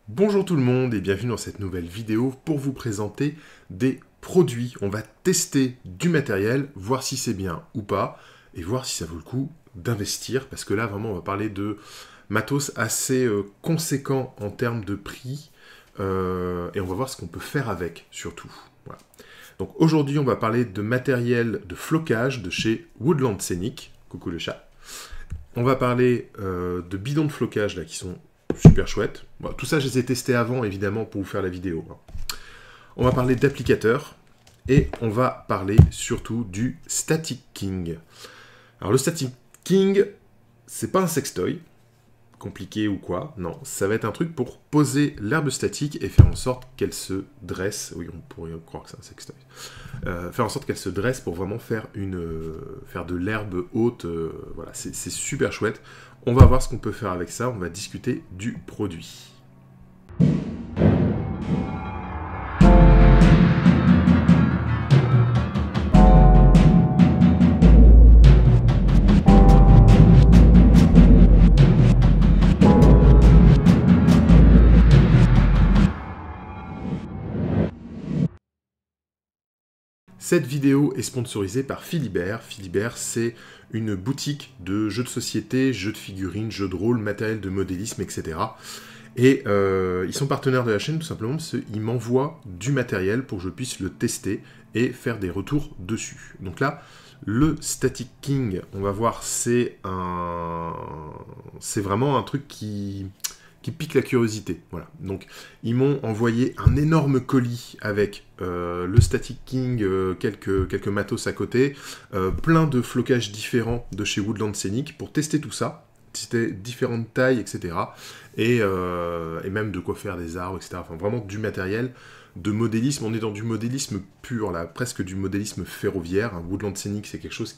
Bonjour tout le monde et bienvenue dans cette nouvelle vidéo pour vous présenter des produits. On va tester du matériel, voir si c'est bien ou pas et voir si ça vaut le coup d'investir parce que là vraiment on va parler de matos assez conséquent en termes de prix et on va voir ce qu'on peut faire avec surtout. Voilà. Donc aujourd'hui on va parler de matériel de flocage de chez Woodland Scenic. Coucou le chat. On va parler de bidons de flocage là qui sont super chouettes. Bon, tout ça, je les ai testés avant, évidemment, pour vous faire la vidéo. On va parler d'applicateurs et on va parler surtout du Static King. Alors, le Static King, c'est pas un sextoy, compliqué ou quoi. Non, ça va être un truc pour poser l'herbe statique et faire en sorte qu'elle se dresse. Oui, on pourrait croire que c'est un sextoy. Faire en sorte qu'elle se dresse pour vraiment faire de l'herbe haute. Voilà, c'est super chouette. On va voir ce qu'on peut faire avec ça. On va discuter du produit. Cette vidéo est sponsorisée par Philibert. Philibert, c'est une boutique de jeux de société, jeux de figurines, jeux de rôle, matériel de modélisme, etc. Et ils sont partenaires de la chaîne tout simplement parce qu'ils m'envoient du matériel pour que je puisse le tester et faire des retours dessus. Donc là, le Static King, on va voir, c'est vraiment un truc qui pique la curiosité. Voilà. Donc, ils m'ont envoyé un énorme colis avec le Static King, quelques matos à côté, plein de flocages différents de chez Woodland Scenic pour tester tout ça. C'était différentes tailles, etc. Et même de quoi faire des arbres, etc. Enfin, vraiment du matériel de modélisme. On est dans du modélisme pur, là, presque du modélisme ferroviaire. Woodland Scenic, c'est quelque chose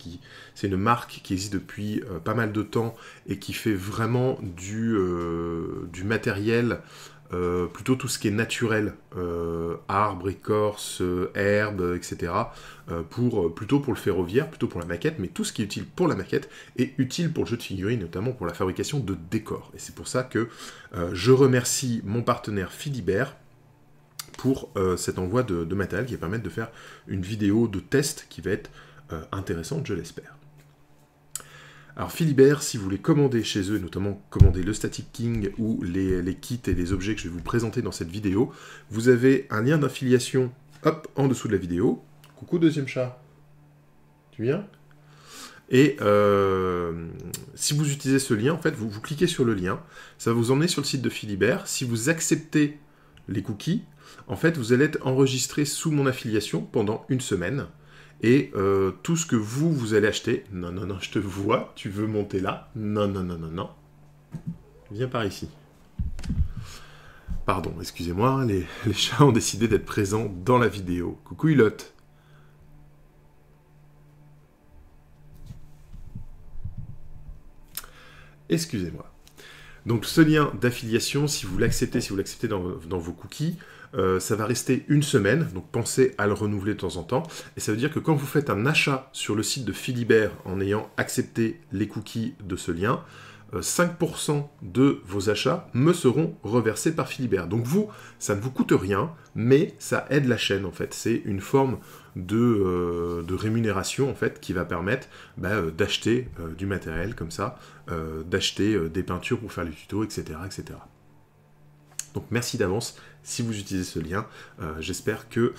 c'est une marque qui existe depuis pas mal de temps et qui fait vraiment du matériel, plutôt tout ce qui est naturel, arbres, écorces, herbes, etc. Plutôt pour le ferroviaire, plutôt pour la maquette, mais tout ce qui est utile pour la maquette est utile pour le jeu de figurines, notamment pour la fabrication de décors. Et c'est pour ça que je remercie mon partenaire Philibert pour cet envoi de matériel qui va permettre de faire une vidéo de test qui va être intéressante, je l'espère. Alors Philibert, si vous voulez commander chez eux, et notamment commander le Static King ou les kits et les objets que je vais vous présenter dans cette vidéo, vous avez un lien d'affiliation, hop, en dessous de la vidéo. Coucou deuxième chat, tu viens? Et si vous utilisez ce lien, en fait, vous cliquez sur le lien, ça va vous emmener sur le site de Philibert. Si vous acceptez les cookies, en fait, vous allez être enregistré sous mon affiliation pendant une semaine. Et tout ce que vous allez acheter... Non, non, non, je te vois, tu veux monter là. Non, non, non, non, non. Viens par ici. Pardon, excusez-moi, les chats ont décidé d'être présents dans la vidéo. Coucou Ilotte. Excusez-moi. Donc ce lien d'affiliation, si vous l'acceptez dans vos cookies, ça va rester une semaine, donc pensez à le renouveler de temps en temps. Et ça veut dire que quand vous faites un achat sur le site de Philibert en ayant accepté les cookies de ce lien, 5% de vos achats me seront reversés par Philibert. Donc vous, ça ne vous coûte rien, mais ça aide la chaîne en fait. C'est une forme de rémunération en fait qui va permettre d'acheter du matériel comme ça, d'acheter des peintures pour faire les tutos, etc., etc. Donc merci d'avance si vous utilisez ce lien. J'espère que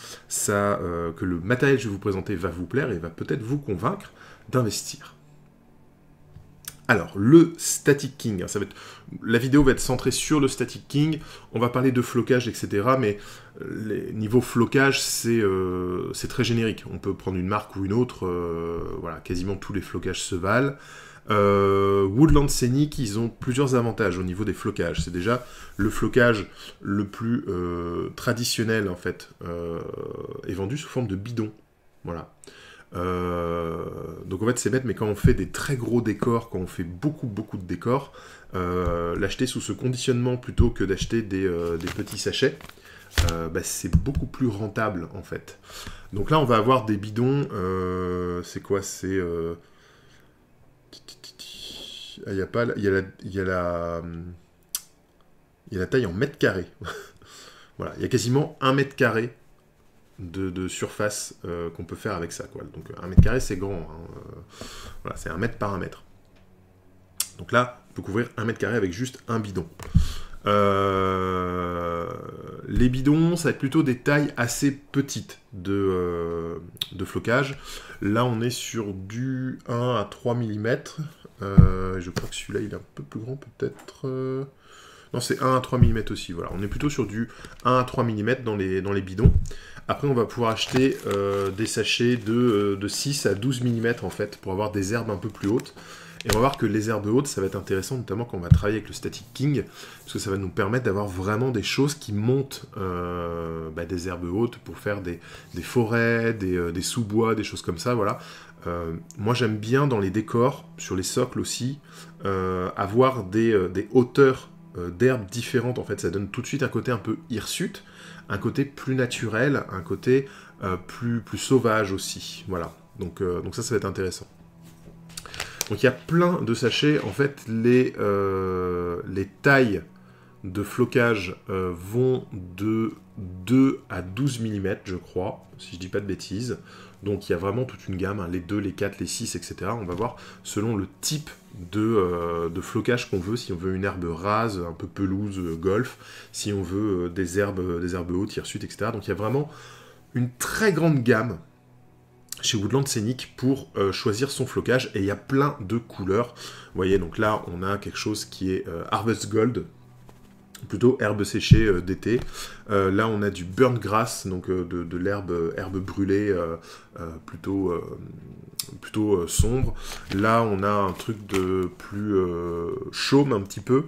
le matériel que je vais vous présenter va vous plaire et va peut-être vous convaincre d'investir. Alors, le Static King, la vidéo va être centrée sur le Static King, on va parler de flocage, etc., mais niveau flocage, c'est très générique. On peut prendre une marque ou une autre, voilà, quasiment tous les flocages se valent. Woodland Scenic, ils ont plusieurs avantages au niveau des flocages. C'est déjà le flocage le plus traditionnel, en fait, est vendu sous forme de bidon. Voilà. Donc en fait c'est bête, mais quand on fait des très gros décors, quand on fait beaucoup de décors, l'acheter sous ce conditionnement plutôt que d'acheter des petits sachets, c'est beaucoup plus rentable en fait. Donc là on va avoir des bidons, c'est quoi? C'est... il y a pas... Il y a la... il y a la taille en mètres carrés. Voilà, il y a quasiment 1 mètre carré de surface qu'on peut faire avec ça, quoi. Donc 1 mètre carré, c'est grand. Hein. Voilà, c'est 1 mètre par 1 mètre. Donc là, on peut couvrir 1 mètre carré avec juste un bidon. Les bidons, ça va être plutôt des tailles assez petites de flocage. Là, on est sur du 1 à 3 mm. Je crois que celui-là, il est un peu plus grand, peut-être. Non, c'est 1 à 3 mm aussi. Voilà. On est plutôt sur du 1 à 3 mm dans les bidons. Après, on va pouvoir acheter des sachets de 6 à 12 mm, en fait, pour avoir des herbes un peu plus hautes. Et on va voir que les herbes hautes, ça va être intéressant, notamment quand on va travailler avec le Static King, parce que ça va nous permettre d'avoir vraiment des choses qui montent des herbes hautes pour faire des forêts, des sous-bois, des choses comme ça, voilà. Moi, j'aime bien dans les décors, sur les socles aussi, avoir des hauteurs d'herbes différentes, en fait. Ça donne tout de suite un côté un peu hirsute, un côté plus naturel, un côté plus sauvage aussi, voilà. Donc ça va être intéressant. Donc il y a plein de sachets, en fait les tailles de flocage vont de 2 à 12 mm je crois, si je dis pas de bêtises. Donc il y a vraiment toute une gamme, hein, les 2, les 4, les 6, etc. On va voir selon le type de flocage qu'on veut, si on veut une herbe rase, un peu pelouse, golf, si on veut des herbes hautes, hirsutes, etc. Donc il y a vraiment une très grande gamme chez Woodland Scenic pour choisir son flocage, et il y a plein de couleurs. Vous voyez, donc là on a quelque chose qui est Harvest Gold, plutôt herbe séchée d'été. Là on a du burnt grass, donc de herbe brûlée plutôt sombre. Là on a un truc de plus chaume un petit peu.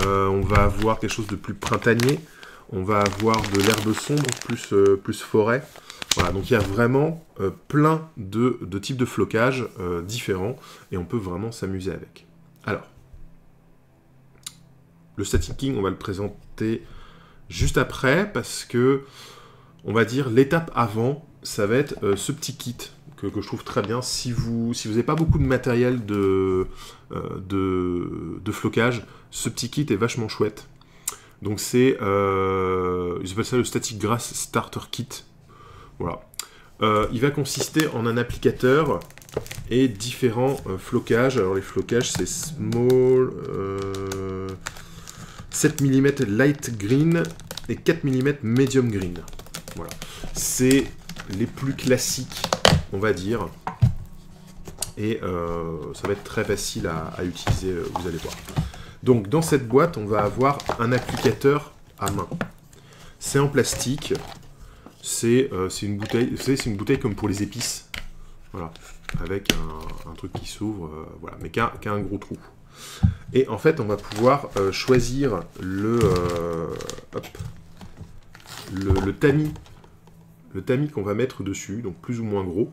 On va avoir quelque chose de plus printanier. On va avoir de l'herbe sombre, plus forêt. Voilà, donc il y a vraiment plein de types de flocage différents, et on peut vraiment s'amuser avec. Alors, le Static King, on va le présenter juste après, parce que, on va dire, l'étape avant, ça va être ce petit kit que je trouve très bien. Si vous n'avez pas beaucoup de matériel de flocage, ce petit kit est vachement chouette. Donc c'est, ils appellent ça le Static Grass Starter Kit. Voilà. Il va consister en un applicateur et différents flocages. Alors les flocages, c'est small, 7 mm light green et 4 mm medium green. Voilà. C'est les plus classiques, on va dire. Et ça va être très facile à utiliser, vous allez voir. Donc dans cette boîte, on va avoir un applicateur à main. C'est en plastique. C'est une bouteille comme pour les épices, voilà, avec un truc qui s'ouvre, voilà, mais qui a un gros trou. Et en fait, on va pouvoir choisir le tamis qu'on va mettre dessus, donc plus ou moins gros,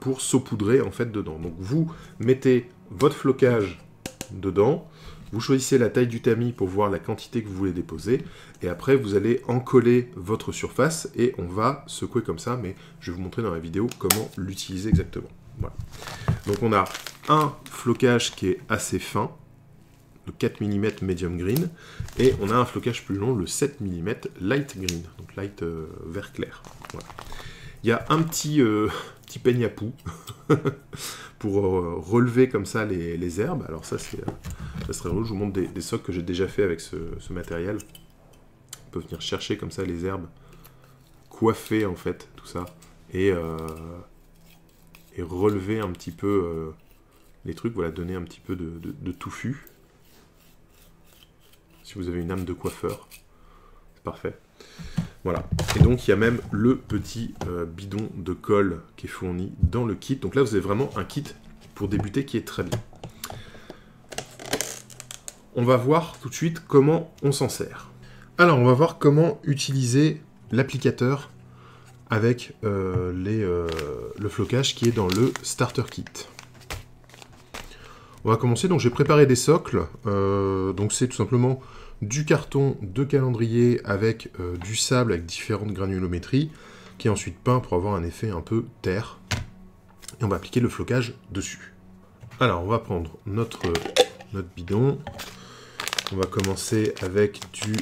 pour saupoudrer en fait dedans. Donc vous mettez votre flocage dedans. Vous choisissez la taille du tamis pour voir la quantité que vous voulez déposer, et après vous allez encoller votre surface et on va secouer comme ça, mais je vais vous montrer dans la vidéo comment l'utiliser exactement. Voilà. Donc on a un flocage qui est assez fin, le 4 mm medium green, et on a un flocage plus long, le 7 mm light green, donc light vert clair. Voilà. Il y a un petit peigne à poux pour relever comme ça les herbes. Alors ça serait drôle, je vous montre des socles que j'ai déjà fait avec ce matériel. On peut venir chercher comme ça les herbes, coiffer en fait tout ça, et relever un petit peu les trucs, voilà, donner un petit peu de touffu. Si vous avez une âme de coiffeur, c'est parfait. Voilà, et donc il y a même le petit bidon de colle qui est fourni dans le kit. Donc là vous avez vraiment un kit pour débuter qui est très bien. On va voir tout de suite comment on s'en sert. Alors on va voir comment utiliser l'applicateur avec le flocage qui est dans le starter kit. On va commencer, donc j'ai préparé des socles, donc c'est tout simplement du carton de calendrier avec du sable avec différentes granulométries, qui est ensuite peint pour avoir un effet un peu terre. Et on va appliquer le flocage dessus. Alors on va prendre notre bidon, On va commencer avec du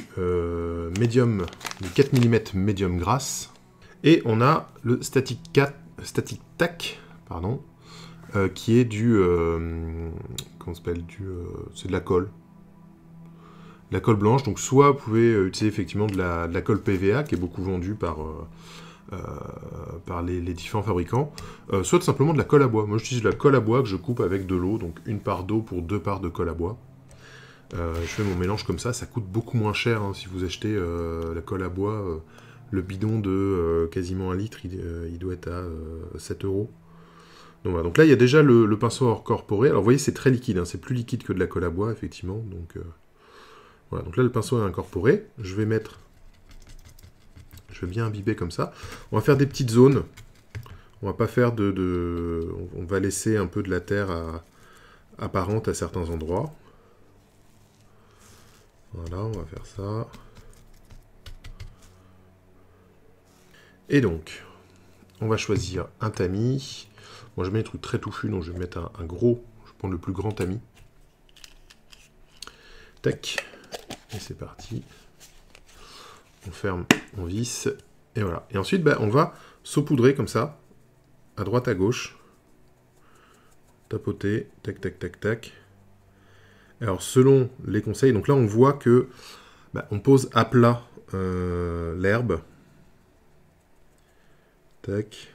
médium, du 4 mm médium grasse. Et on a le Static Tack, pardon, qui est du... comment ça s'appelle, c'est de la colle. La colle blanche, donc soit vous pouvez utiliser effectivement de la colle PVA, qui est beaucoup vendue par les différents fabricants, soit tout simplement de la colle à bois. Moi j'utilise de la colle à bois que je coupe avec de l'eau, donc une part d'eau pour 2 parts de colle à bois. Je fais mon mélange comme ça coûte beaucoup moins cher hein, si vous achetez la colle à bois. Le bidon de quasiment 1 litre, il doit être à 7 €. Donc, voilà. Donc là, il y a déjà le pinceau incorporé. Alors vous voyez, c'est très liquide, hein. C'est plus liquide que de la colle à bois, effectivement. Donc, voilà. Donc là, le pinceau est incorporé. Je vais bien imbiber comme ça. On va faire des petites zones. On va pas faire on va laisser un peu de la terre apparente à certains endroits. Voilà, on va faire ça. Et donc, on va choisir un tamis. Moi, je mets des trucs très touffus, donc je vais mettre un gros. Je vais prendre le plus grand tamis. Tac. Et c'est parti. On ferme, on visse. Et voilà. Et ensuite, on va saupoudrer comme ça, à droite, à gauche. Tapoter. Tac, tac, tac, tac. Alors, selon les conseils, donc là, on voit que on pose à plat l'herbe. Tac.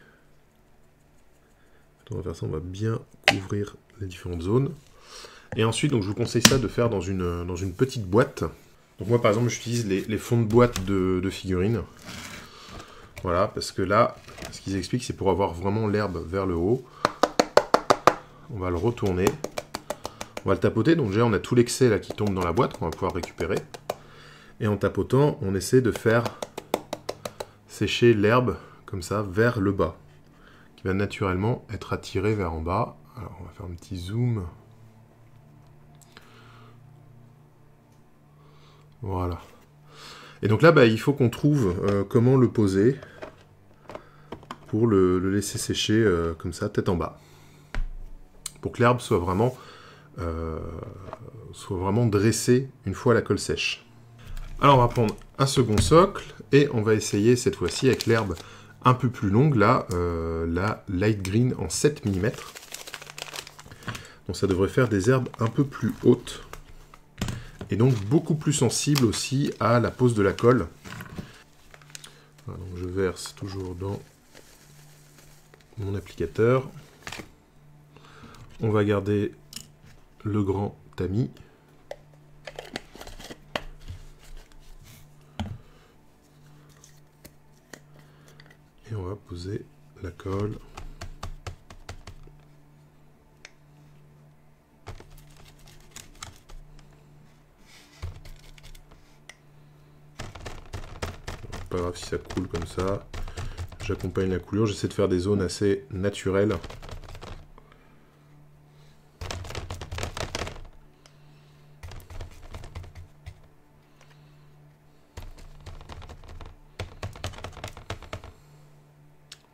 On va faire ça, on va bien couvrir les différentes zones. Et ensuite, donc, je vous conseille ça de faire dans une petite boîte. Donc moi, par exemple, j'utilise les fonds de boîte de figurines. Voilà, parce que là, ce qu'ils expliquent, c'est pour avoir vraiment l'herbe vers le haut. On va le retourner. On va le tapoter. Donc déjà, on a tout l'excès là qui tombe dans la boîte qu'on va pouvoir récupérer. Et en tapotant, on essaie de faire sécher l'herbe comme ça vers le bas, qui va naturellement être attiré vers en bas. Alors, on va faire un petit zoom. Voilà. Et donc là, il faut qu'on trouve comment le poser pour le laisser sécher comme ça, tête en bas. Pour que l'herbe soit vraiment dressée une fois la colle sèche. Alors, on va prendre un second socle et on va essayer cette fois-ci avec l'herbe un peu plus longue, là, la light green en 7 mm. Donc ça devrait faire des herbes un peu plus hautes. Et donc beaucoup plus sensibles aussi à la pose de la colle. Voilà, donc je verse toujours dans mon applicateur. On va garder le grand tamis. Et on va poser la colle. Pas grave si ça coule comme ça. J'accompagne la coulure. J'essaie de faire des zones assez naturelles.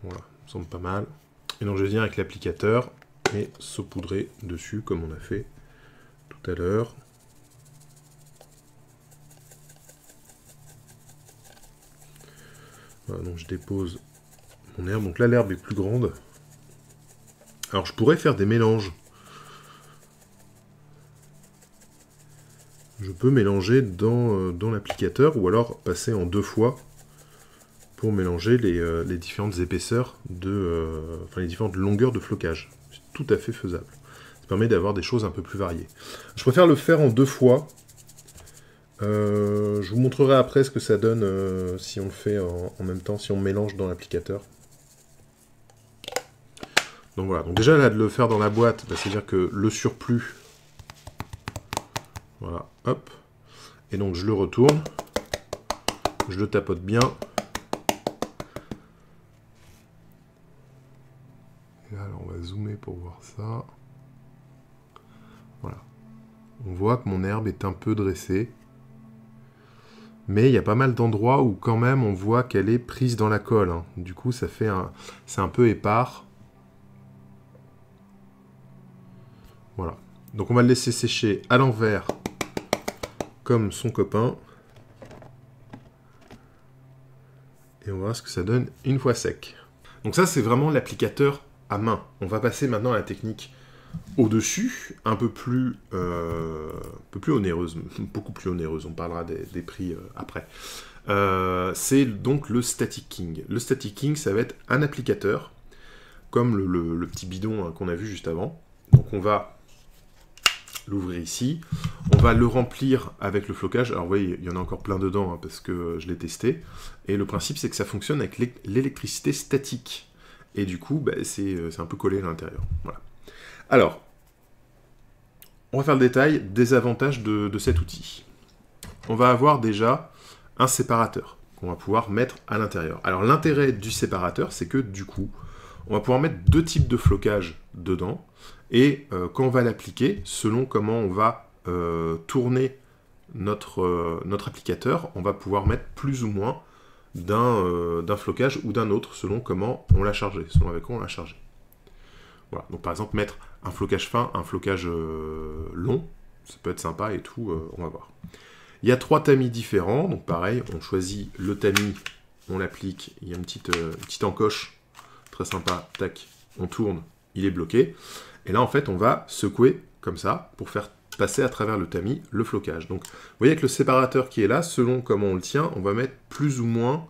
Voilà, ça me semble pas mal. Et donc je viens avec l'applicateur et saupoudrer dessus comme on a fait tout à l'heure. Voilà, donc je dépose mon herbe. Donc là, l'herbe est plus grande. Alors je pourrais faire des mélanges. Je peux mélanger dans l'applicateur ou alors passer en 2 fois pour mélanger les différentes épaisseurs, les différentes longueurs de flocage. C'est tout à fait faisable. Ça permet d'avoir des choses un peu plus variées. Je préfère le faire en 2 fois. Je vous montrerai après ce que ça donne si on le fait en même temps, si on mélange dans l'applicateur. Donc voilà, donc déjà là de le faire dans la boîte, c'est-à-dire que le surplus, voilà, hop, et donc je le retourne, je le tapote bien. Et là, on va zoomer pour voir ça. Voilà. On voit que mon herbe est un peu dressée. Mais il y a pas mal d'endroits où quand même on voit qu'elle est prise dans la colle. Hein. Du coup, c'est un peu épars. Voilà. Donc on va le laisser sécher à l'envers comme son copain. Et on va voir ce que ça donne une fois sec. Donc ça, c'est vraiment l'applicateur à main. On va passer maintenant à la technique au-dessus, un peu plus onéreuse, beaucoup plus onéreuse. On parlera des prix après. C'est donc le Static King. Le Static King, ça va être un applicateur, comme le petit bidon qu'on a vu juste avant. Donc on va l'ouvrir ici, on va le remplir avec le flocage. Alors vous voyez, il y en a encore plein dedans, hein, parce que je l'ai testé. Et le principe, c'est que ça fonctionne avec l'électricité statique. Et du coup, bah, c'est un peu collé à l'intérieur. Voilà. Alors, on va faire le détail des avantages de cet outil. On va avoir déjà un séparateur qu'on va pouvoir mettre à l'intérieur. Alors l'intérêt du séparateur, c'est que du coup, on va pouvoir mettre deux types de flocage dedans, et quand on va l'appliquer, selon comment on va tourner notre applicateur, on va pouvoir mettre plus ou moins d'un flocage ou d'un autre, selon comment on l'a chargé, selon avec quoi on l'a chargé. Voilà. Donc par exemple, mettre un flocage fin, un flocage long, ça peut être sympa et tout, on va voir. Il y a 3 tamis différents, donc pareil, on choisit le tamis, on l'applique, il y a une petite encoche, très sympa, tac, on tourne, il est bloqué. Et là, en fait, on va secouer comme ça, pour faire passer à travers le tamis le flocage. Donc, vous voyez avec le séparateur qui est là, selon comment on le tient, on va mettre plus ou moins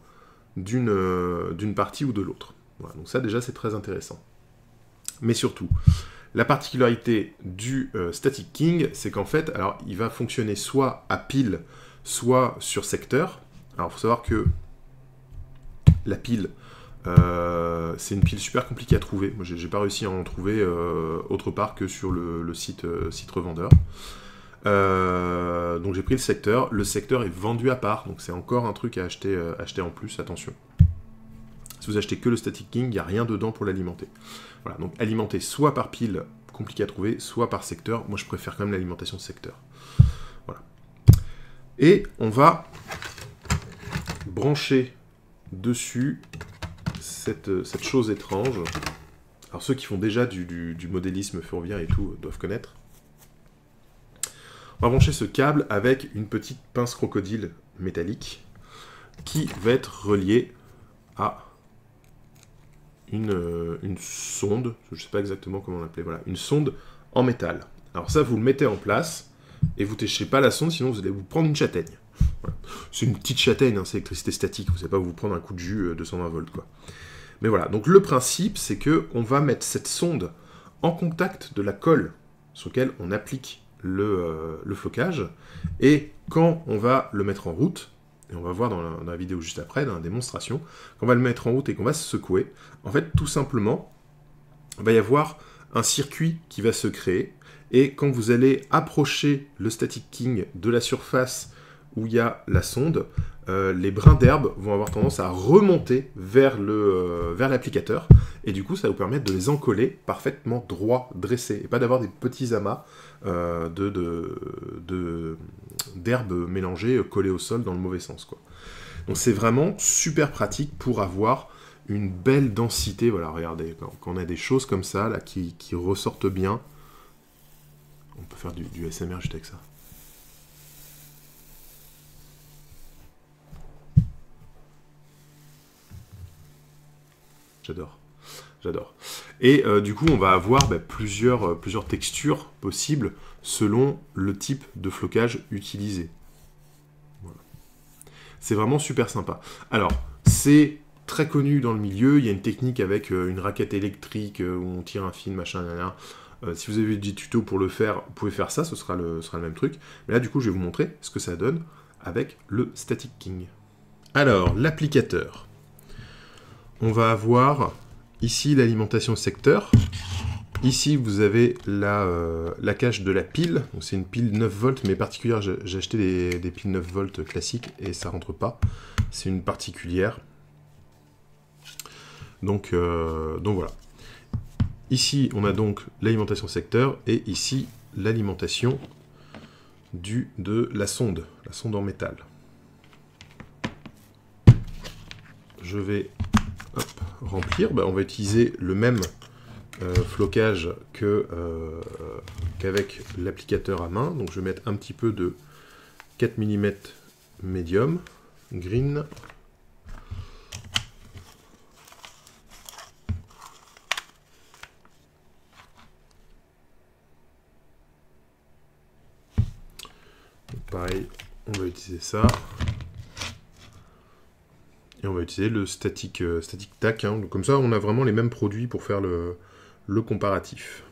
d'une partie ou de l'autre. Voilà, donc ça, déjà, c'est très intéressant. Mais surtout, la particularité du Static King, c'est qu'en fait, alors, il va fonctionner soit à pile, soit sur secteur. Alors, il faut savoir que la pile, c'est une pile super compliquée à trouver. Moi, j'ai pas réussi à en trouver autre part que sur le site revendeur. Donc, j'ai pris le secteur. Le secteur est vendu à part, donc c'est encore un truc à acheter en plus. Attention. Si vous achetez que le Static King, il n'y a rien dedans pour l'alimenter. Voilà, donc alimenter soit par pile, compliqué à trouver, soit par secteur. Moi, je préfère quand même l'alimentation de secteur. Voilà. Et on va brancher dessus cette chose étrange. Alors, ceux qui font déjà du modélisme ferroviaire et tout doivent connaître. On va brancher ce câble avec une petite pince crocodile métallique qui va être reliée à une sonde, je ne sais pas exactement comment on l'appelait, voilà, une sonde en métal. Alors ça, vous le mettez en place, et vous ne téchez pas la sonde, sinon vous allez vous prendre une châtaigne. Voilà. C'est une petite châtaigne, hein, c'est l'électricité statique, vous ne allez pas vous prendre un coup de jus de 120 volts, quoi. Mais voilà, donc le principe, c'est qu'on va mettre cette sonde en contact de la colle sur laquelle on applique le flocage, et quand on va le mettre en route, et on va voir dans la vidéo juste après, dans la démonstration, quand on va le mettre en route et qu'on va se secouer, en fait, tout simplement, il va y avoir un circuit qui va se créer, et quand vous allez approcher le Static King de la surface où il y a la sonde, les brins d'herbe vont avoir tendance à remonter vers l'applicateur, et du coup, ça va vous permettre de les encoller parfaitement droits, dressés, et pas d'avoir des petits amas d'herbe mélangée collée au sol dans le mauvais sens, quoi. Donc c'est vraiment super pratique pour avoir une belle densité. Voilà, regardez, quand on a des choses comme ça là qui ressortent bien, on peut faire du ASMR juste avec ça. J'adore. J'adore. Et du coup, on va avoir plusieurs textures possibles selon le type de flocage utilisé. Voilà. C'est vraiment super sympa. Alors, c'est très connu dans le milieu. Il y a une technique avec une raquette électrique où on tire un fil, machin, si vous avez des tutos pour le faire, vous pouvez faire ça, ce sera le même truc. Mais là, du coup, je vais vous montrer ce que ça donne avec le Static King. Alors, l'applicateur. On va avoir ici l'alimentation secteur. Ici, vous avez la cache de la pile. C'est une pile 9 volts, mais particulière. J'ai acheté des piles 9 volts classiques et ça rentre pas. C'est une particulière. Donc voilà. Ici, on a donc l'alimentation secteur et ici, l'alimentation de la sonde en métal. Je vais remplir. On va utiliser le même flocage qu'avec l'applicateur à main. Donc je vais mettre un petit peu de 4 mm médium, green. Pareil, on va utiliser ça. Et on va utiliser le static tack. Hein. Donc comme ça, on a vraiment les mêmes produits pour faire le comparatif.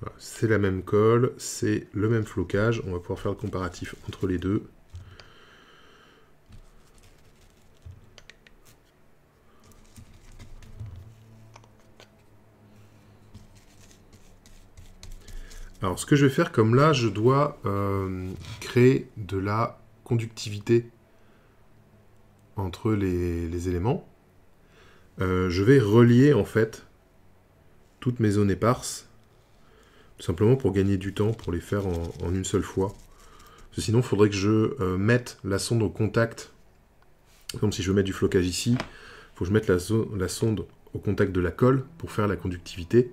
Voilà, c'est la même colle, c'est le même flocage. On va pouvoir faire le comparatif entre les deux. Alors, ce que je vais faire, comme là, je dois créer de la conductivité entre les éléments. Je vais relier, en fait, toutes mes zones éparses, tout simplement pour gagner du temps, pour les faire en une seule fois. Parce que sinon, il faudrait que je mette la sonde au contact. Comme si je veux mettre du flocage ici, il faut que je mette la sonde au contact de la colle pour faire la conductivité.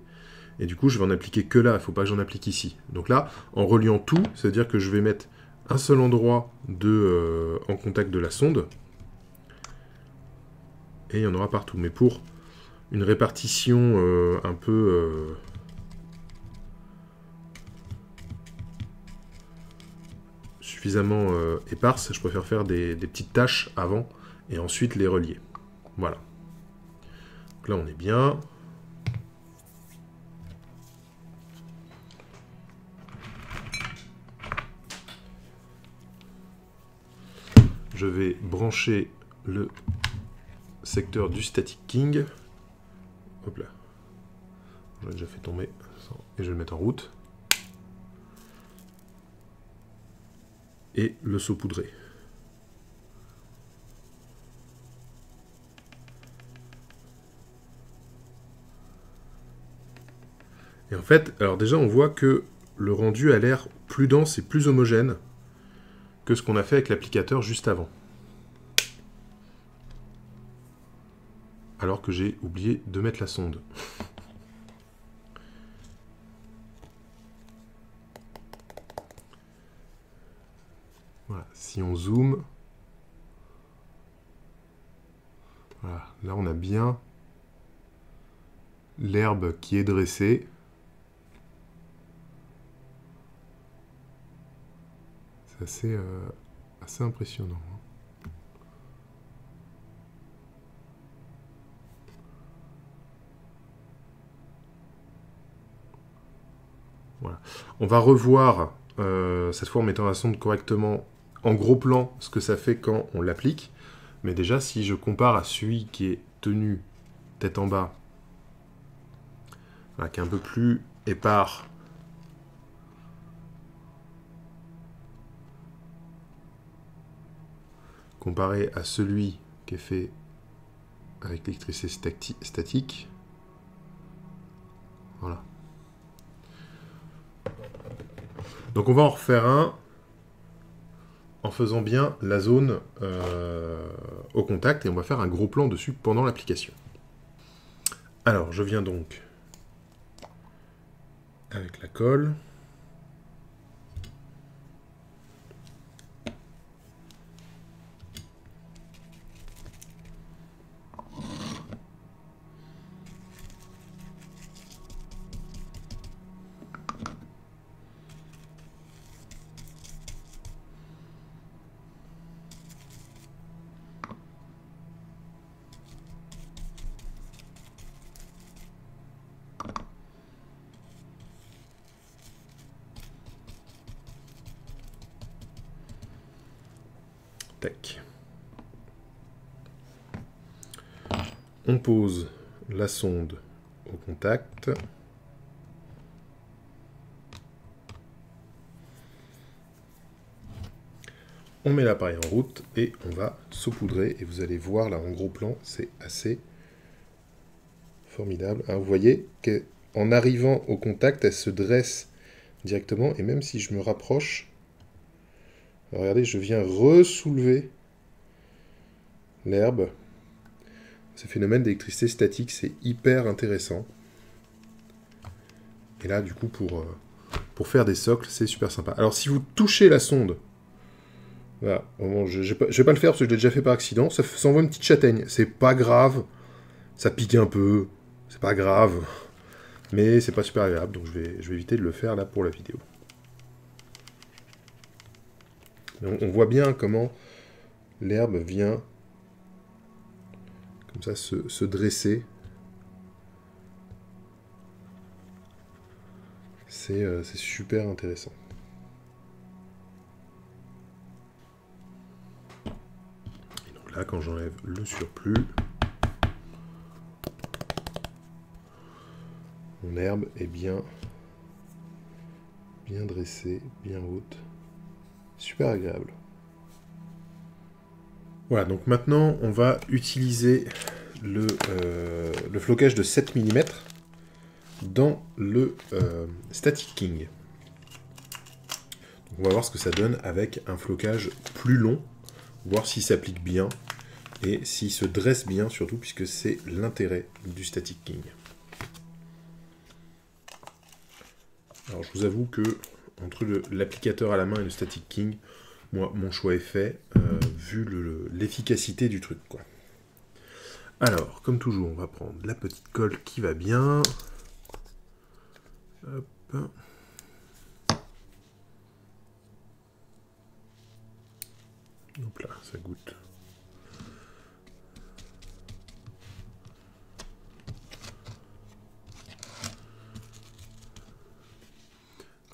Et du coup, je vais en appliquer que là, il ne faut pas que j'en applique ici. Donc là, en reliant tout, c'est-à-dire que je vais mettre un seul endroit en contact de la sonde. Et il y en aura partout. Mais pour une répartition un peu... suffisamment éparse, je préfère faire des petites tâches avant et ensuite les relier. Voilà. Donc là, on est bien. Je vais brancher le secteur du Static King. Hop là. J'en ai déjà fait tomber. Et je vais le mettre en route. Et le saupoudrer. Et en fait, alors déjà on voit que le rendu a l'air plus dense et plus homogène que ce qu'on a fait avec l'applicateur juste avant. Alors que j'ai oublié de mettre la sonde. Voilà, si on zoome, voilà, là on a bien l'herbe qui est dressée. C'est assez impressionnant. Voilà. On va revoir, cette fois en mettant la sonde correctement en gros plan, ce que ça fait quand on l'applique. Mais déjà, si je compare à celui qui est tenu tête en bas, voilà, qui est un peu plus épars, comparé à celui qui est fait avec l'électricité statique. Voilà. Donc on va en refaire un en faisant bien la zone au contact et on va faire un gros plan dessus pendant l'application. Alors je viens donc avec la colle. Tac. On pose la sonde au contact. On met l'appareil en route et on va saupoudrer. Et vous allez voir là en gros plan, c'est assez formidable. Hein, vous voyez qu'en arrivant au contact, elle se dresse directement. Et même si je me rapproche, regardez, je viens ressoulever l'herbe. Ce phénomène d'électricité statique, c'est hyper intéressant. Et là, du coup, pour faire des socles, c'est super sympa. Alors, si vous touchez la sonde, voilà, bon, je vais pas le faire parce que je l'ai déjà fait par accident, ça envoie une petite châtaigne. C'est pas grave, ça pique un peu, c'est pas grave, mais c'est pas super agréable, donc je vais éviter de le faire là pour la vidéo. On voit bien comment l'herbe vient comme ça se dresser. C'est super intéressant. Et donc là, quand j'enlève le surplus, mon herbe est bien dressée, bien haute. Super agréable. Voilà, donc maintenant, on va utiliser le flocage de 7 mm dans le Static King. Donc on va voir ce que ça donne avec un flocage plus long, voir s'il s'applique bien et s'il se dresse bien surtout, puisque c'est l'intérêt du Static King. Alors je vous avoue que entre l'applicateur à la main et le Static King, moi mon choix est fait, vu l'efficacité du truc, quoi. Alors, comme toujours, on va prendre la petite colle qui va bien. Hop. Hop là, ça goûte.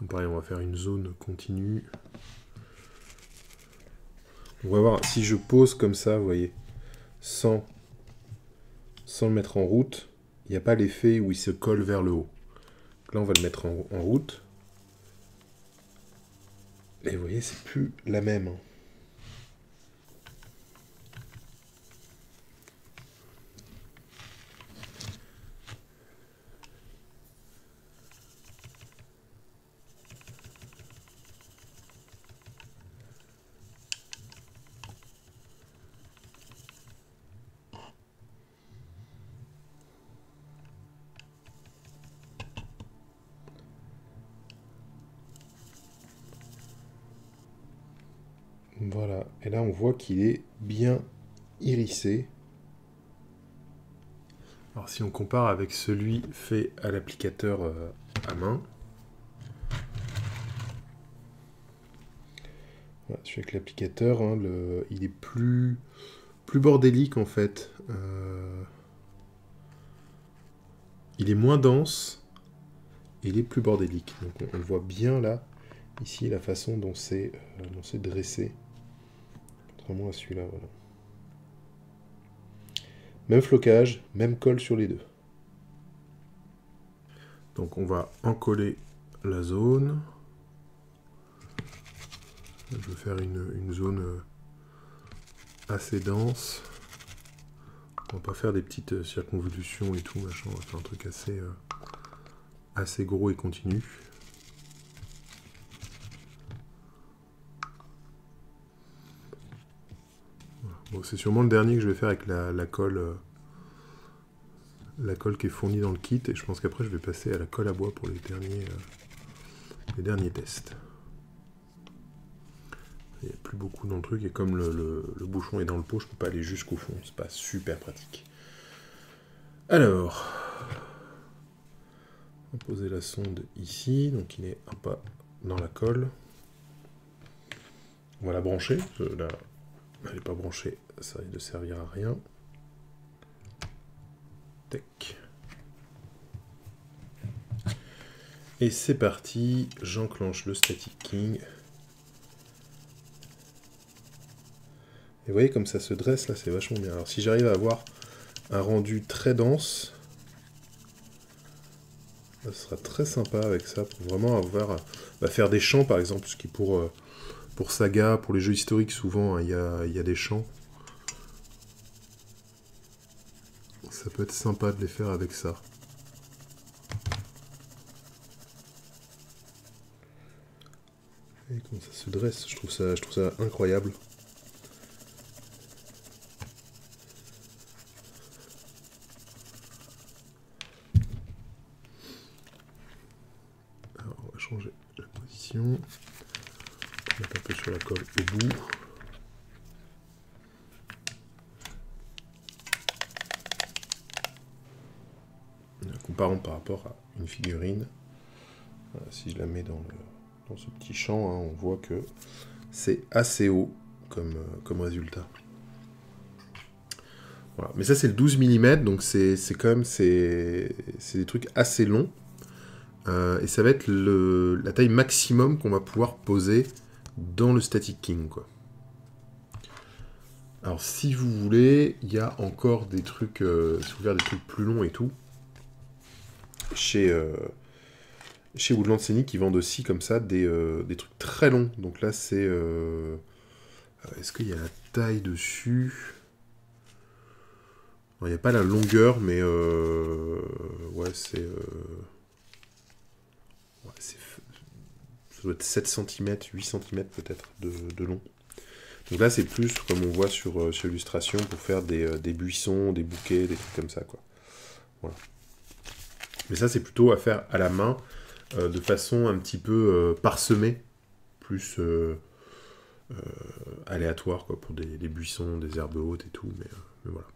Donc pareil, on va faire une zone continue. On va voir, si je pose comme ça, vous voyez, sans le mettre en route, il n'y a pas l'effet où il se colle vers le haut. Là, on va le mettre en route. Et vous voyez, c'est plus la même. Voilà, et là on voit qu'il est bien hérissé. Alors si on compare avec celui fait à l'applicateur à main, voilà, celui avec l'applicateur, hein, il est plus bordélique en fait. Il est moins dense, et il est plus bordélique. Donc on voit bien là, ici, la façon dont c'est dressé. Contrairement à celui-là, voilà. Même flocage, même colle sur les deux. Donc on va encoller la zone. Je vais faire une zone assez dense. On va pas faire des petites circonvolutions et tout, machin. On va faire un truc assez gros et continu. Bon, c'est sûrement le dernier que je vais faire avec la colle qui est fournie dans le kit, et je pense qu'après je vais passer à la colle à bois pour les derniers tests. Il n'y a plus beaucoup dans le truc, et comme le bouchon est dans le pot, je ne peux pas aller jusqu'au fond, c'est pas super pratique. Alors, on va poser la sonde ici, donc il est un pas dans la colle. On va la brancher, là, elle n'est pas branchée, ça risque de servir à rien. Tac. Et c'est parti, j'enclenche le Static King. Et vous voyez comme ça se dresse là, c'est vachement bien. Alors si j'arrive à avoir un rendu très dense, ça sera très sympa avec ça, pour vraiment avoir, faire des champs par exemple, ce qui pour Saga, pour les jeux historiques souvent, il y a des champs. Ça peut être sympa de les faire avec ça. Et comment ça se dresse, je trouve ça incroyable. Mettre un peu sur la colle au bout. Comparons par rapport à une figurine. Voilà, si je la mets dans ce petit champ, hein, on voit que c'est assez haut comme résultat. Voilà. Mais ça c'est le 12 mm, donc c'est quand même des trucs assez longs. Et ça va être la taille maximum qu'on va pouvoir poser dans le Static King, quoi. Alors si vous voulez, il y a encore des trucs, si vous voulez des trucs plus longs et tout, chez Woodland Scenic, ils vendent aussi comme ça des trucs très longs. Donc là c'est... Est-ce qu'il y a la taille dessus? Il n'y a pas la longueur, mais ouais, c'est... ça doit être 7 cm, 8 cm peut-être de long. Donc là, c'est plus, comme on voit sur l'illustration, pour faire des buissons, des bouquets, des trucs comme ça, quoi. Voilà. Mais ça, c'est plutôt à faire à la main, de façon un petit peu parsemée, plus aléatoire, quoi, pour des buissons, des herbes hautes et tout, mais voilà.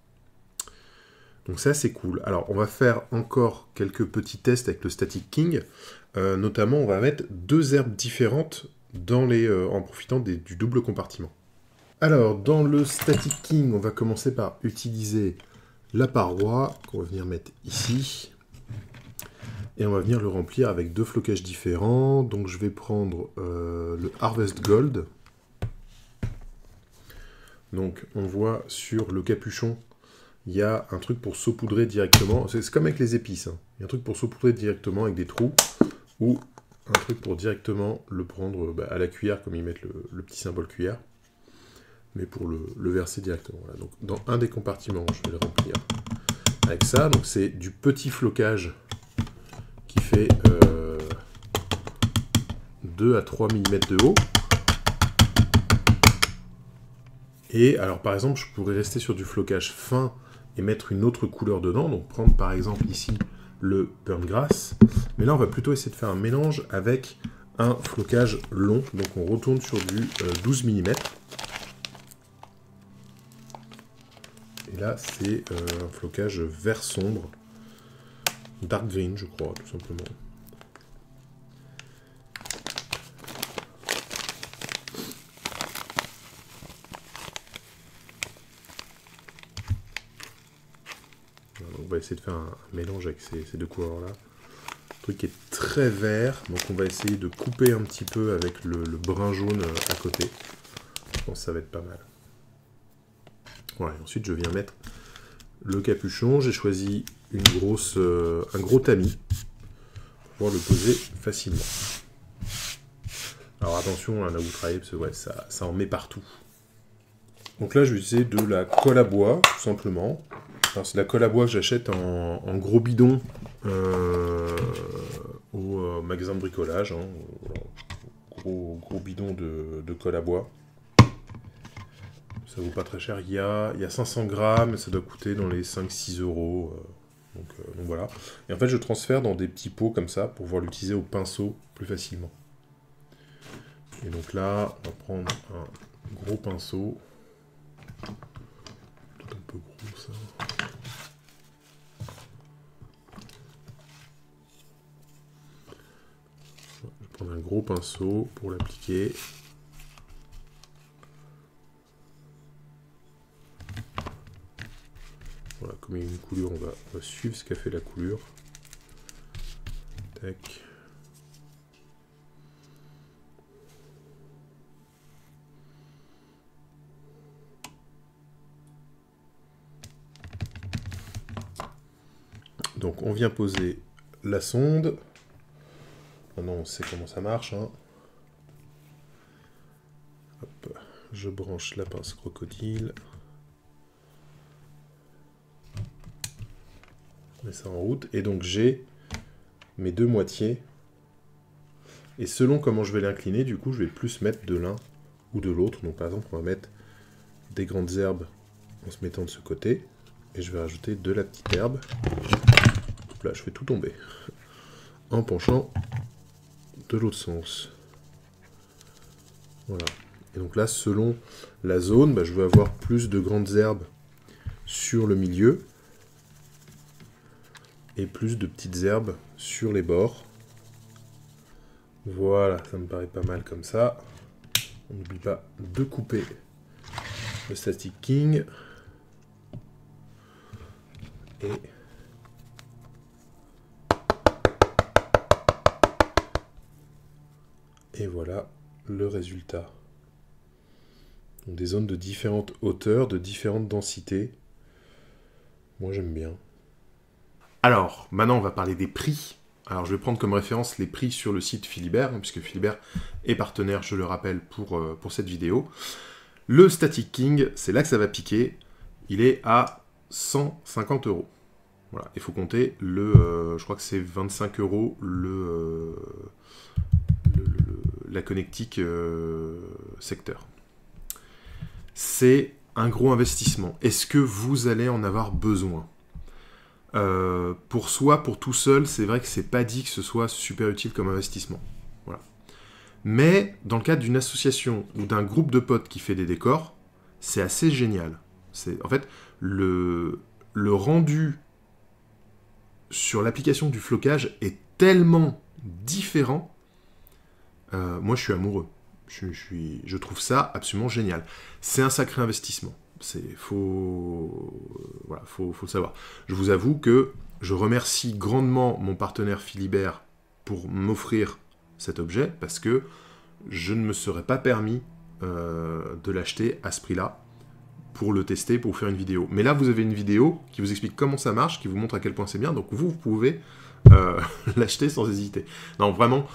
Donc ça, c'est cool. Alors, on va faire encore quelques petits tests avec le Static King. Notamment, on va mettre 2 herbes différentes en profitant du double compartiment. Alors, dans le Static King, on va commencer par utiliser la paroi, qu'on va venir mettre ici. Et on va venir le remplir avec 2 flocages différents. Donc, je vais prendre le Harvest Gold. Donc, on voit sur le capuchon, il y a un truc pour saupoudrer directement. C'est comme avec les épices. Hein. Il y a un truc pour saupoudrer directement avec des trous. Ou un truc pour directement le prendre à la cuillère, comme ils mettent le petit symbole cuillère. Mais pour le verser directement. Voilà. Donc dans un des compartiments, je vais le remplir avec ça. Donc c'est du petit flocage qui fait 2 à 3 mm de haut. Et alors par exemple, je pourrais rester sur du flocage fin et mettre une autre couleur dedans. Donc prendre par exemple ici le burnt grass. Mais là, on va plutôt essayer de faire un mélange avec un flocage long. Donc on retourne sur du 12 mm. Et là, c'est un flocage vert sombre. Dark green, je crois, tout simplement. On va essayer de faire un mélange avec ces 2 couleurs-là. Le truc est très vert, donc on va essayer de couper un petit peu avec le brun jaune à côté. Je pense que ça va être pas mal. Voilà, et ensuite je viens mettre le capuchon. J'ai choisi un gros tamis pour pouvoir le poser facilement. Alors attention là où vous travaillez, parce que ouais, ça en met partout. Donc là je vais utiliser de la colle à bois, tout simplement. Alors c'est de la colle à bois que j'achète en gros bidon au magasin de bricolage. Hein. Gros bidon de colle à bois. Ça vaut pas très cher. Il y a 500 grammes, ça doit coûter dans les 5-6 euros. Donc voilà. Et en fait je transfère dans des petits pots comme ça pour pouvoir l'utiliser au pinceau plus facilement. Et donc là, on va prendre un gros pinceau. Peut-être un peu gros ça. Je vais prendre un gros pinceau pour l'appliquer. Voilà, comme il y a une coulure, on va suivre ce qu'a fait la coulure. Tac. Donc on vient poser la sonde. Maintenant on sait comment ça marche. Hein. Hop, je branche la pince crocodile. Je mets ça en route. Et donc j'ai mes 2 moitiés. Et selon comment je vais l'incliner, du coup je vais plus mettre de l'un ou de l'autre. Donc par exemple on va mettre des grandes herbes en se mettant de ce côté. Et je vais rajouter de la petite herbe. Là, je fais tout tomber. En penchant de l'autre sens. Voilà. Et donc là, selon la zone, bah, je veux avoir plus de grandes herbes sur le milieu et plus de petites herbes sur les bords. Voilà, ça me paraît pas mal comme ça. On n'oublie pas de couper le Static King. Et voilà le résultat. Donc des zones de différentes hauteurs, de différentes densités. Moi j'aime bien. Alors, maintenant on va parler des prix. Alors je vais prendre comme référence les prix sur le site Philibert, puisque Philibert est partenaire, je le rappelle, pour cette vidéo. Le Static King, c'est là que ça va piquer, il est à 150 €. Voilà, il faut compter je crois que c'est 25 € la connectique secteur. C'est un gros investissement. Est-ce que vous allez en avoir besoin ? Pour soi, pour tout seul, c'est vrai que c'est pas dit que ce soit super utile comme investissement. Voilà. Mais dans le cadre d'une association ou d'un groupe de potes qui fait des décors, c'est assez génial. En fait, le rendu sur l'application du flocage est tellement différent. Moi, je suis amoureux. Je trouve ça absolument génial. C'est un sacré investissement. Faut le savoir. Je vous avoue que je remercie grandement mon partenaire Philibert pour m'offrir cet objet, parce que je ne me serais pas permis de l'acheter à ce prix-là pour le tester, pour vous faire une vidéo. Mais là, vous avez une vidéo qui vous explique comment ça marche, qui vous montre à quel point c'est bien, donc vous pouvez l'acheter sans hésiter. Non, vraiment,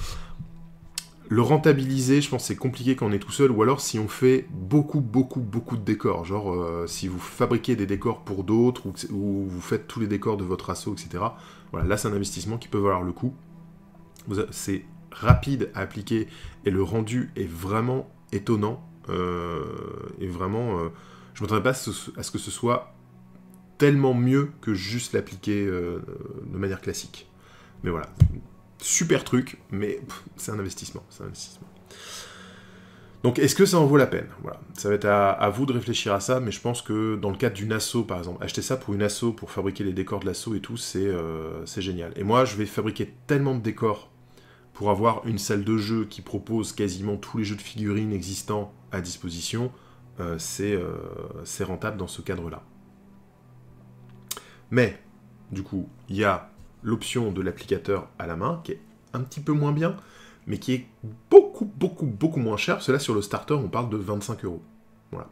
le rentabiliser, je pense que c'est compliqué quand on est tout seul, ou alors si on fait beaucoup de décors, genre si vous fabriquez des décors pour d'autres, ou vous faites tous les décors de votre asso, etc. Voilà, là c'est un investissement qui peut valoir le coup. C'est rapide à appliquer, et le rendu est vraiment étonnant, et vraiment, je ne m'attendais pas à ce que ce soit tellement mieux que juste l'appliquer de manière classique. Mais voilà. Super truc, mais c'est un investissement. Donc, est-ce que ça en vaut la peine ? Voilà. Ça va être à vous de réfléchir à ça, mais je pense que dans le cadre d'une asso, par exemple, acheter ça pour une asso, pour fabriquer les décors de l'asso et tout, c'est génial. Et moi, je vais fabriquer tellement de décors pour avoir une salle de jeu qui propose quasiment tous les jeux de figurines existants à disposition. C'est rentable dans ce cadre-là. Mais, du coup, il y a l'option de l'applicateur à la main, qui est un petit peu moins bien, mais qui est beaucoup moins cher, parce que là, sur le starter, on parle de 25 €. Voilà.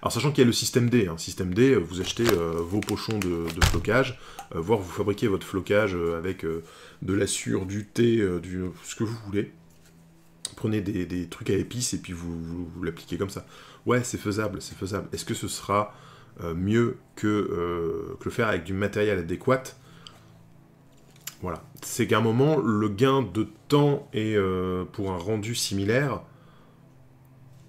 Alors, sachant qu'il y a le système D. Système D, vous achetez vos pochons de flocage, voire vous fabriquez votre flocage avec de la sûre, du thé, ce que vous voulez. Prenez des trucs à épices, et puis vous l'appliquez comme ça. Ouais, c'est faisable. Est-ce que ce sera mieux que le faire avec du matériel adéquat ? Voilà. C'est qu'à un moment, le gain de temps et pour un rendu similaire,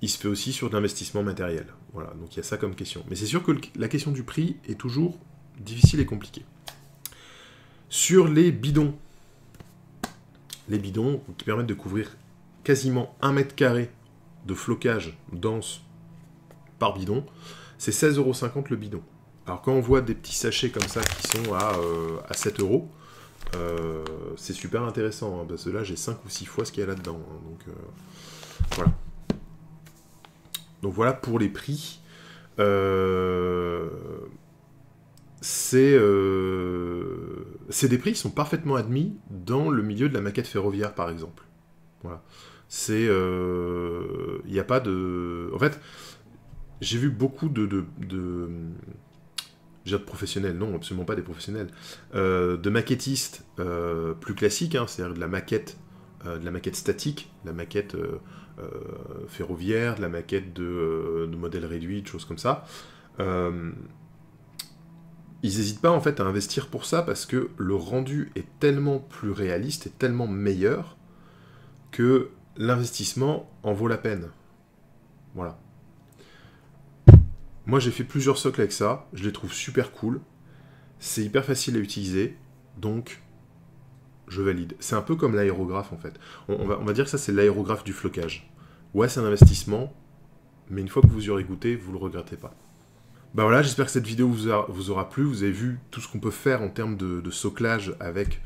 il se fait aussi sur de l'investissement matériel. Voilà, donc il y a ça comme question. Mais c'est sûr que la question du prix est toujours difficile et compliquée. Sur les bidons qui permettent de couvrir quasiment 1 mètre carré de flocage dense par bidon, c'est 16,50 € le bidon. Alors quand on voit des petits sachets comme ça qui sont à 7 €, c'est super intéressant, parce que là j'ai 5 ou 6 fois ce qu'il y a là-dedans. Donc voilà. Donc voilà pour les prix. C'est des prix qui sont parfaitement admis dans le milieu de la maquette ferroviaire, par exemple. Voilà. Il n'y a pas de... En fait, j'ai vu beaucoup de professionnels, non, absolument pas des professionnels, de maquettistes plus classiques, c'est-à-dire de la maquette statique, de la maquette ferroviaire, de la maquette de modèles réduits, de choses comme ça. Ils n'hésitent pas en fait à investir pour ça, parce que le rendu est tellement plus réaliste et tellement meilleur que l'investissement en vaut la peine. Voilà. Moi, j'ai fait plusieurs socles avec ça, je les trouve super cool, c'est hyper facile à utiliser, donc je valide. C'est un peu comme l'aérographe, en fait. On va dire que ça, c'est l'aérographe du flocage. Ouais, c'est un investissement, mais une fois que vous y aurez goûté, vous ne le regrettez pas. Bah voilà, j'espère que cette vidéo vous aura plu. Vous avez vu tout ce qu'on peut faire en termes de soclage avec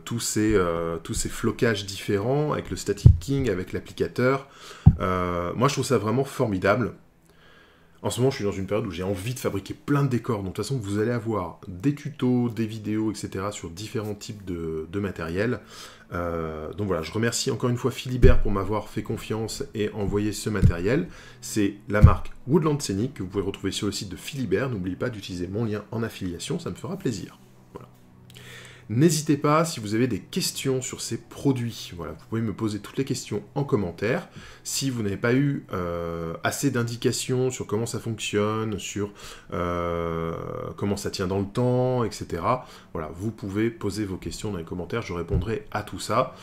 tous ces flocages différents, avec le Static King, avec l'applicateur. Moi, je trouve ça vraiment formidable. En ce moment, je suis dans une période où j'ai envie de fabriquer plein de décors. Donc, de toute façon, vous allez avoir des tutos, des vidéos, etc. sur différents types de matériel. Donc voilà, je remercie encore une fois Philibert pour m'avoir fait confiance et envoyé ce matériel. C'est la marque Woodland Scenic que vous pouvez retrouver sur le site de Philibert. N'oubliez pas d'utiliser mon lien en affiliation, ça me fera plaisir. Voilà. N'hésitez pas, si vous avez des questions sur ces produits, voilà, vous pouvez me poser toutes les questions en commentaire. Si vous n'avez pas eu assez d'indications sur comment ça fonctionne, sur comment ça tient dans le temps, etc., voilà, vous pouvez poser vos questions dans les commentaires, je répondrai à tout ça.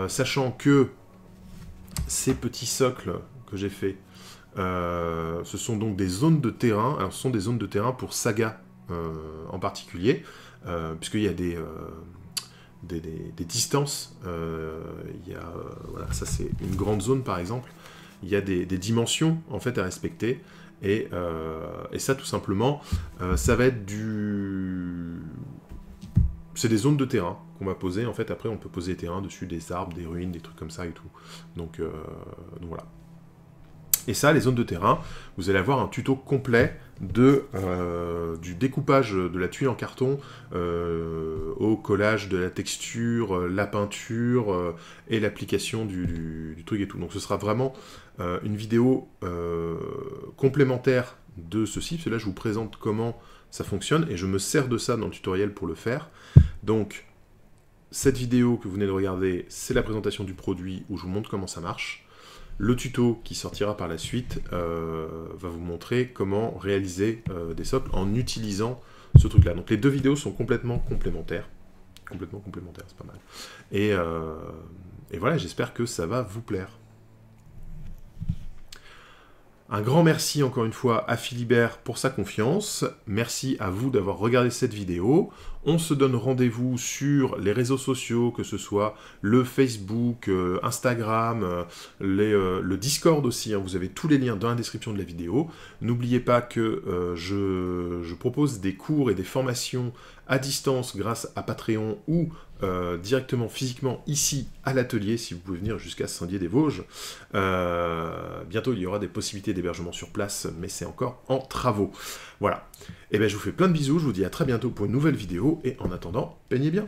Sachant que ces petits socles que j'ai faits, ce sont donc des zones de terrain. Alors, ce sont des zones de terrain pour Saga en particulier, puisqu'il y a des distances. Voilà, ça c'est une grande zone par exemple. Il y a des dimensions en fait à respecter. Et ça tout simplement, ça va être c'est des zones de terrain qu'on va poser. En fait, après on peut poser des terrains dessus, des arbres, des ruines, des trucs comme ça et tout. Donc voilà. Et ça, les zones de terrain, vous allez avoir un tuto complet du découpage de la tuile en carton au collage de la texture, la peinture et l'application du truc et tout. Donc ce sera vraiment une vidéo complémentaire de ceci, parce que là je vous présente comment ça fonctionne et je me sers de ça dans le tutoriel pour le faire. Donc cette vidéo que vous venez de regarder, c'est la présentation du produit où je vous montre comment ça marche. Le tuto qui sortira par la suite va vous montrer comment réaliser des socles en utilisant ce truc-là. Donc les deux vidéos sont complètement complémentaires. Complètement complémentaires, c'est pas mal. Et voilà, j'espère que ça va vous plaire. Un grand merci encore une fois à Philibert pour sa confiance. Merci à vous d'avoir regardé cette vidéo. On se donne rendez-vous sur les réseaux sociaux, que ce soit le Facebook, Instagram, le Discord aussi. Hein, vous avez tous les liens dans la description de la vidéo. N'oubliez pas que je propose des cours et des formations à distance grâce à Patreon ou directement physiquement ici à l'atelier, si vous pouvez venir jusqu'à Saint-Dié-des-Vosges. Bientôt il y aura des possibilités d'hébergement sur place, mais c'est encore en travaux. Voilà. Et bien je vous fais plein de bisous, je vous dis à très bientôt pour une nouvelle vidéo, et en attendant, peignez bien.